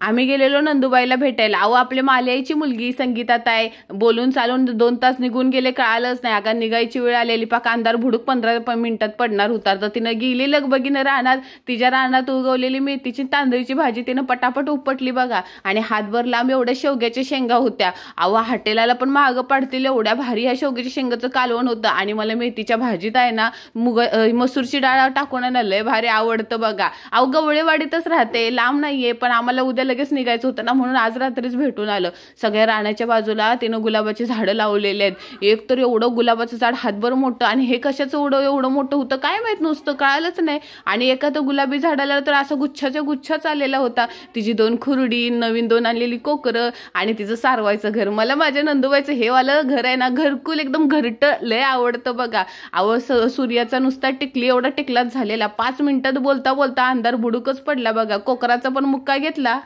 आम्ही गेलेलो नंदुबाईला भेटायला. अहो आपल्या माल्याची मुलगी संगीताताई बोलून चालून 2 तास निघून गेले, कळालंच नाही. अगं निघायची वेळ आलेली, पाक अंधार भुडूक 15 मिनिटात पडणार होता. तर तिनं गेली लगबगीनं रानात. तिच्या रानात उगवलेली मेथीची तांदळीची भाजी तिनं पटापट उपटली बघा. आणि हातभर लांब एवढ्या शेवग्याच्या शेंगा होत्या. अहो हॉटेलाला पण महाग पडतील एवढ्या भारी ह्या शेवग्याच्या शेंगाचं कालवण होतं. आणि मला मेथीच्या भाजीत आहे ना मसूरची डाळ टाकून ना लय भारी आवडतं बघा. अहो गवळेवाडीतच राहते, लांब नाहीये, पण आम्हाला उद्या लगेच निघायचं होतं ना, म्हणून आज रात्रीच भेटून आलं. सगळ्या रानाच्या बाजूला तिनं गुलाबाची झाडं लावलेली आहेत. एक तर एवढं गुलाबाचं झाड हातभर मोठं, आणि हे कशाचं एवढं मोठं होतं काय माहित, नुसतं कळालंच नाही. आणि एका तर गुलाबी झाडाला तर असं गुच्छाच्या गुच्छाच आलेला होता. तिची 2 खुरडी, नवीन 2 आणलेली कोकरं, आणि तिचं सारवायचं घर. मला माझ्या नंदुबाईचं हे वालं घर आहे ना, घरकुल एकदम घरट लय आवडतं बघा. अहो सूर्याचा नुसता टिकली एवढा टिकलाच झालेला. 5 मिनिटात बोलता बोलता अंधार बुडूकच पडला बघा. कोकराचा पण मुक्का घेतला.